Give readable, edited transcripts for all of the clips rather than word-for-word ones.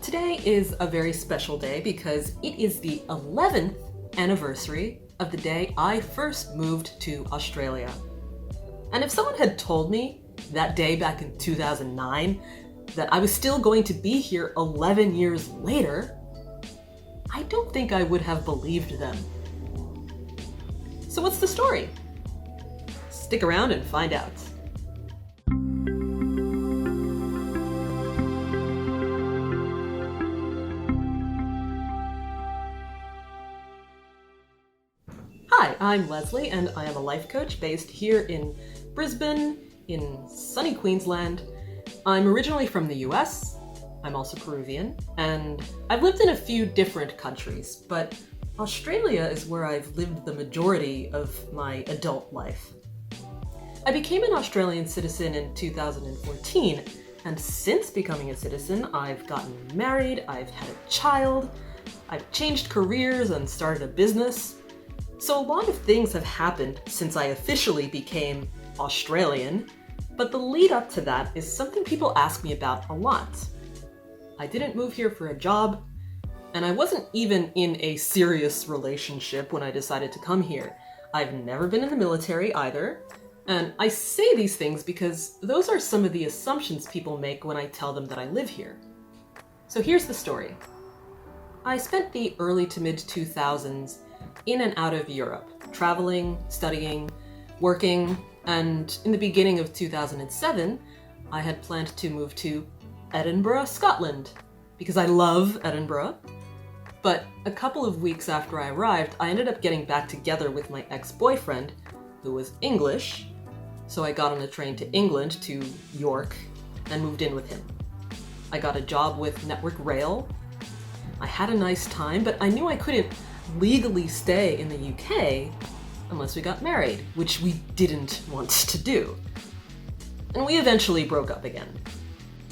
Today is a very special day because it is the 11th anniversary of the day I first moved to Australia. And if someone had told me that day back in 2009 that I was still going to be here 11 years later, I don't think I would have believed them. So what's the story? Stick around and find out. Hi, I'm Leslie and I am a life coach based here in Brisbane, in sunny Queensland. I'm originally from the US, I'm also Peruvian, and I've lived in a few different countries, but Australia is where I've lived the majority of my adult life. I became an Australian citizen in 2014, and since becoming a citizen, I've gotten married, I've had a child, I've changed careers and started a business. So a lot of things have happened since I officially became Australian, but the lead up to that is something people ask me about a lot. I didn't move here for a job, and I wasn't even in a serious relationship when I decided to come here. I've never been in the military either, and I say these things because those are some of the assumptions people make when I tell them that I live here. So here's the story. I spent the early to mid 2000s in and out of Europe, traveling, studying, working, and in the beginning of 2007, I had planned to move to Edinburgh, Scotland, because I love Edinburgh. But a couple of weeks after I arrived, I ended up getting back together with my ex-boyfriend, who was English, so I got on a train to England, to York, and moved in with him. I got a job with Network Rail. I had a nice time, but I knew I couldn't legally stay in the UK unless we got married, which we didn't want to do. And we eventually broke up again.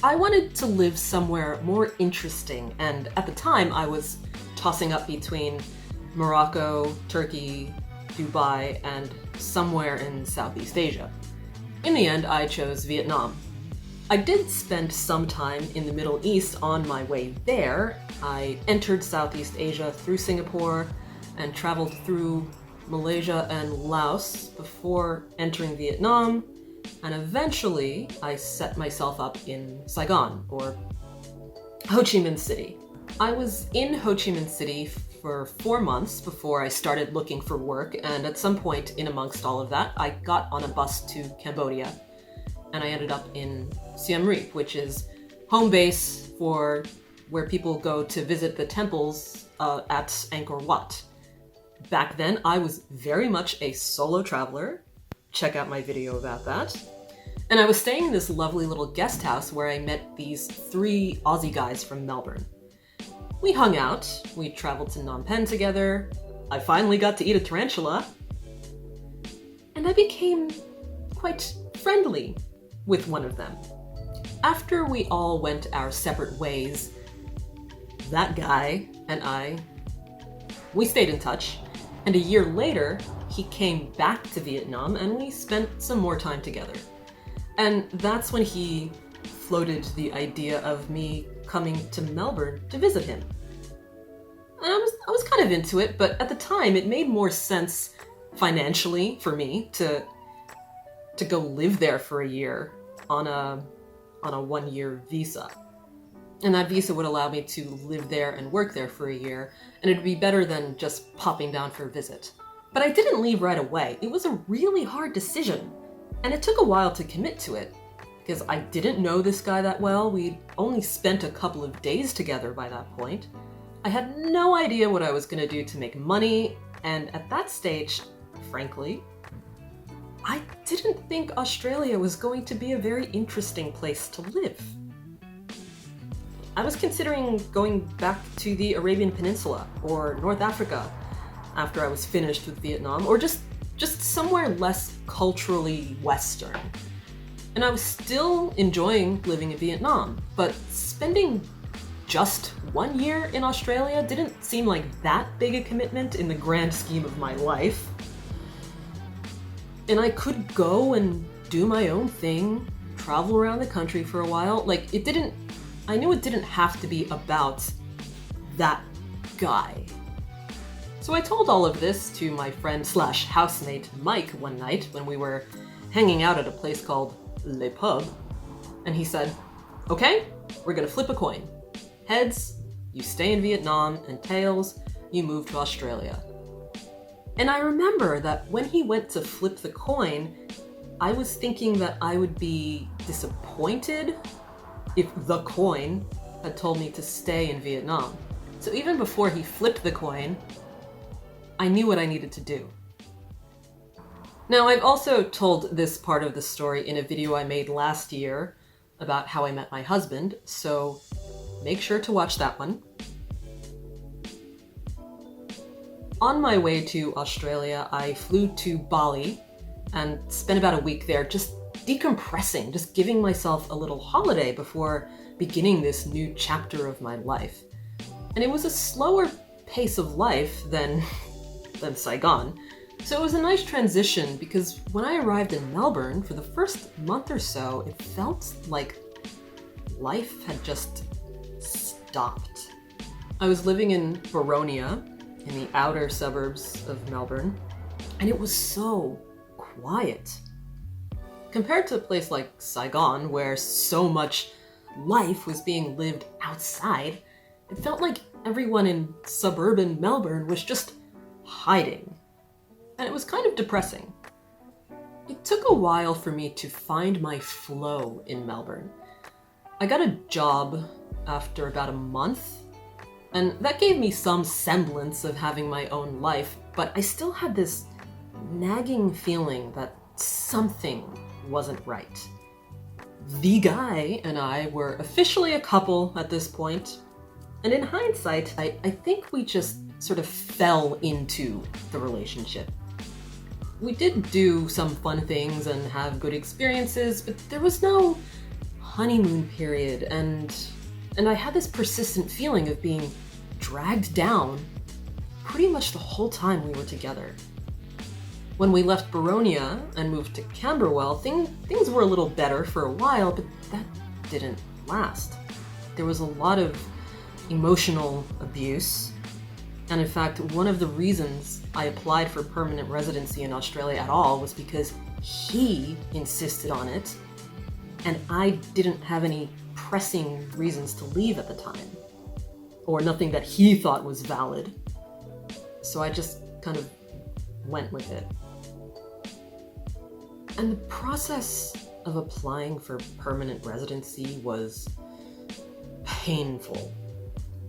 I wanted to live somewhere more interesting, and at the time I was tossing up between Morocco, Turkey, Dubai, and somewhere in Southeast Asia. In the end, I chose Vietnam. I did spend some time in the Middle East on my way there. I entered Southeast Asia through Singapore and traveled through Malaysia and Laos before entering Vietnam, and eventually I set myself up in Saigon, or Ho Chi Minh City. I was in Ho Chi Minh City for 4 months before I started looking for work, and at some point in amongst all of that, I got on a bus to Cambodia, and I ended up in Siem Reap, which is home base for where people go to visit the temples at Angkor Wat. Back then, I was very much a solo traveler. Check out my video about that. And I was staying in this lovely little guest house where I met these 3 Aussie guys from Melbourne. We hung out, we traveled to Phnom Penh together, I finally got to eat a tarantula, and I became quite friendly with one of them. After we all went our separate ways, that guy and I, we stayed in touch, and a year later, he came back to Vietnam and we spent some more time together. And that's when he floated the idea of me coming to Melbourne to visit him. And I was kind of into it, but at the time it made more sense financially for me to go live there for a year on a 1-year visa. And that visa would allow me to live there and work there for a year, and it'd be better than just popping down for a visit. But I didn't leave right away. It was a really hard decision, and it took a while to commit to it, because I didn't know this guy that well. We'd only spent a couple of days together by that point. I had no idea what I was going to do to make money, and at that stage, frankly, I didn't think Australia was going to be a very interesting place to live. I was considering going back to the Arabian Peninsula or North Africa after I was finished with Vietnam, or just somewhere less culturally Western. And I was still enjoying living in Vietnam, but spending just 1 year in Australia didn't seem like that big a commitment in the grand scheme of my life. And I could go and do my own thing, travel around the country for a while. Like, I knew it didn't have to be about that guy. So I told all of this to my friend slash housemate Mike one night when we were hanging out at a place called Le Pub, and he said, "Okay, we're gonna flip a coin. Heads, you stay in Vietnam, and tails, you move to Australia." And I remember that when he went to flip the coin, I was thinking that I would be disappointed if the coin had told me to stay in Vietnam. So even before he flipped the coin, I knew what I needed to do. Now, I've also told this part of the story in a video I made last year about how I met my husband, so make sure to watch that one. On my way to Australia, I flew to Bali and spent about a week there just decompressing, just giving myself a little holiday before beginning this new chapter of my life. And it was a slower pace of life than Saigon. So it was a nice transition because when I arrived in Melbourne, for the first month or so, it felt like life had just stopped. I was living in Boronia, in the outer suburbs of Melbourne, and it was so quiet. Compared to a place like Saigon, where so much life was being lived outside, it felt like everyone in suburban Melbourne was just hiding. And it was kind of depressing. It took a while for me to find my flow in Melbourne. I got a job after about a month, and that gave me some semblance of having my own life, but I still had this nagging feeling that something wasn't right. The guy and I were officially a couple at this point, and in hindsight, I think we just sort of fell into the relationship. We did do some fun things and have good experiences, but there was no honeymoon period, and I had this persistent feeling of being dragged down pretty much the whole time we were together. When we left Boronia and moved to Camberwell, things were a little better for a while, but that didn't last. There was a lot of emotional abuse. And in fact, one of the reasons I applied for permanent residency in Australia at all was because he insisted on it, and I didn't have any pressing reasons to leave at the time, or nothing that he thought was valid. So I just kind of went with it. And the process of applying for permanent residency was painful.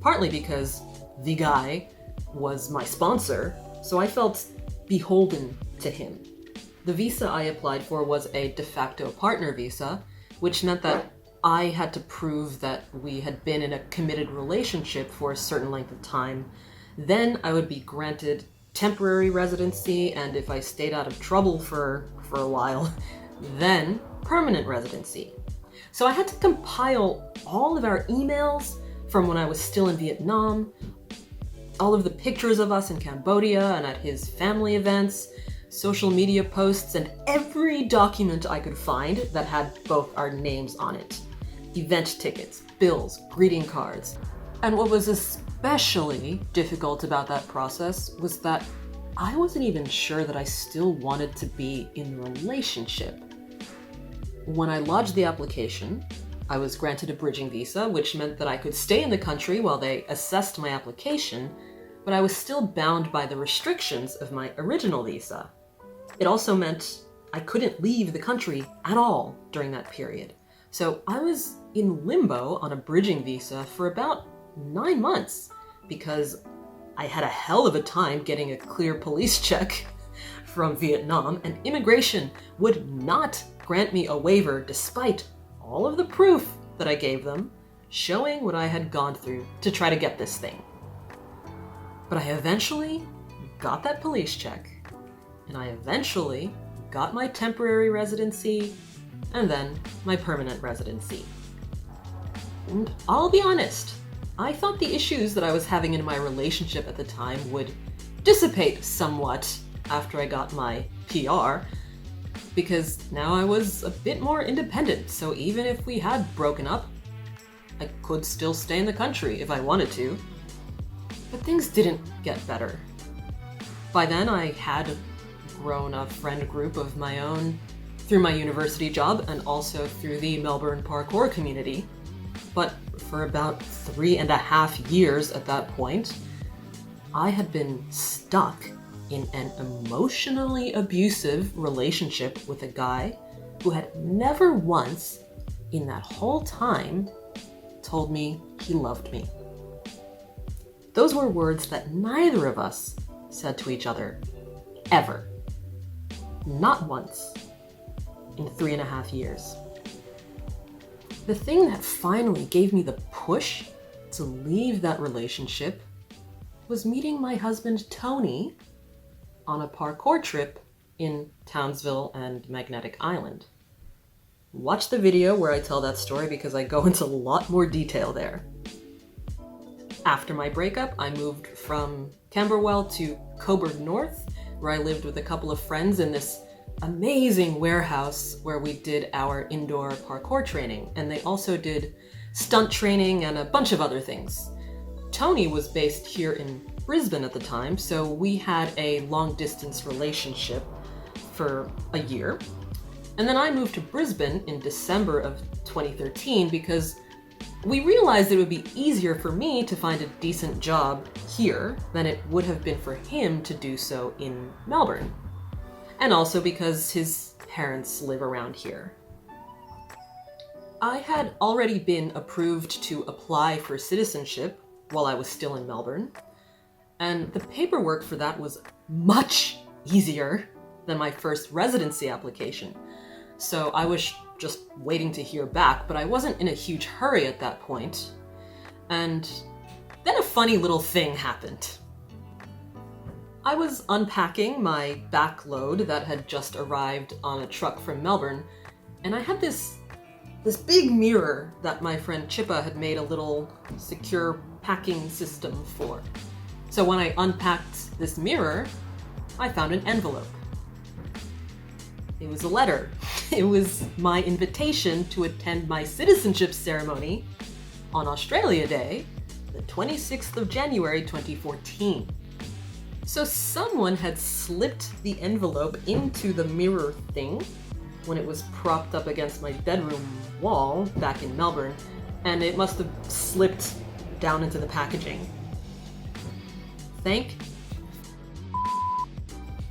Partly because the guy was my sponsor, so I felt beholden to him. The visa I applied for was a de facto partner visa, which meant that I had to prove that we had been in a committed relationship for a certain length of time. Then I would be granted temporary residency, and if I stayed out of trouble for a while, then permanent residency. So I had to compile all of our emails from when I was still in Vietnam, all of the pictures of us in Cambodia and at his family events, social media posts, and every document I could find that had both our names on it. Event tickets, bills, greeting cards. And what was especially difficult about that process was that I wasn't even sure that I still wanted to be in a relationship. When I lodged the application, I was granted a bridging visa, which meant that I could stay in the country while they assessed my application, but I was still bound by the restrictions of my original visa. It also meant I couldn't leave the country at all during that period. So I was in limbo on a bridging visa for about 9 months because I had a hell of a time getting a clear police check from Vietnam, and immigration would not grant me a waiver despite all of the proof that I gave them, showing what I had gone through to try to get this thing. But I eventually got that police check, and I eventually got my temporary residency, and then my permanent residency. And I'll be honest, I thought the issues that I was having in my relationship at the time would dissipate somewhat after I got my PR, because now I was a bit more independent, so even if we had broken up, I could still stay in the country if I wanted to. But things didn't get better. By then, I had grown a friend group of my own through my university job and also through the Melbourne parkour community. But for about 3.5 years at that point, I had been stuck in an emotionally abusive relationship with a guy who had never once, in that whole time, told me he loved me. Those were words that neither of us said to each other, ever. Not once in 3.5 years. The thing that finally gave me the push to leave that relationship was meeting my husband Tony on a parkour trip in Townsville and Magnetic Island. Watch the video where I tell that story because I go into a lot more detail there. After my breakup, I moved from Camberwell to Coburg North, where I lived with a couple of friends in this amazing warehouse where we did our indoor parkour training, and they also did stunt training and a bunch of other things. Tony was based here in Brisbane at the time, so we had a long-distance relationship for a year. And then I moved to Brisbane in December of 2013 because we realized it would be easier for me to find a decent job here than it would have been for him to do so in Melbourne. And also because his parents live around here. I had already been approved to apply for citizenship while I was still in Melbourne, and the paperwork for that was much easier than my first residency application. So I was just waiting to hear back, but I wasn't in a huge hurry at that point. And then a funny little thing happened. I was unpacking my back load that had just arrived on a truck from Melbourne, and I had this big mirror that my friend Chippa had made a little secure packing system for. So when I unpacked this mirror, I found an envelope. It was a letter. It was my invitation to attend my citizenship ceremony on Australia Day, the 26th of January 2014. So someone had slipped the envelope into the mirror thing when it was propped up against my bedroom wall back in Melbourne, and it must have slipped down into the packaging. Thank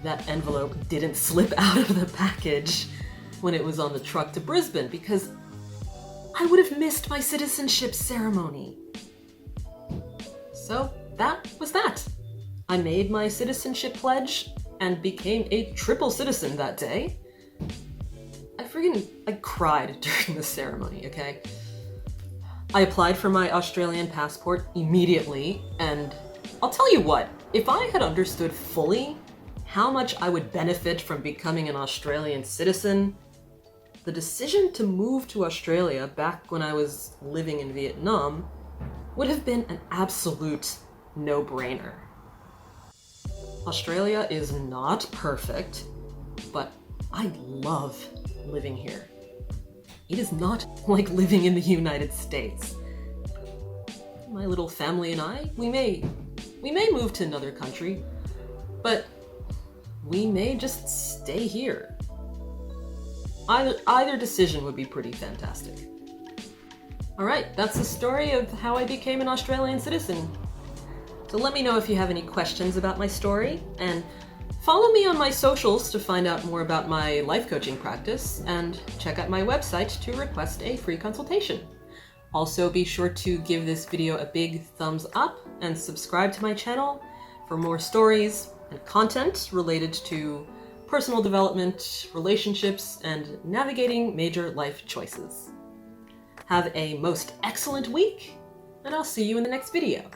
that envelope didn't slip out of the package when it was on the truck to Brisbane, because I would have missed my citizenship ceremony. So that was that. I made my citizenship pledge and became a triple citizen that day. I cried during the ceremony, okay? I applied for my Australian passport immediately, and I'll tell you what, if I had understood fully how much I would benefit from becoming an Australian citizen, the decision to move to Australia back when I was living in Vietnam would have been an absolute no-brainer. Australia is not perfect, but I love living here. It is not like living in the United States. My little family and I, we may move to another country, but we may just stay here. Either decision would be pretty fantastic. Alright, that's the story of how I became an Australian citizen. So let me know if you have any questions about my story, and follow me on my socials to find out more about my life coaching practice, and check out my website to request a free consultation. Also, be sure to give this video a big thumbs up and subscribe to my channel for more stories and content related to personal development, relationships, and navigating major life choices. Have a most excellent week, and I'll see you in the next video.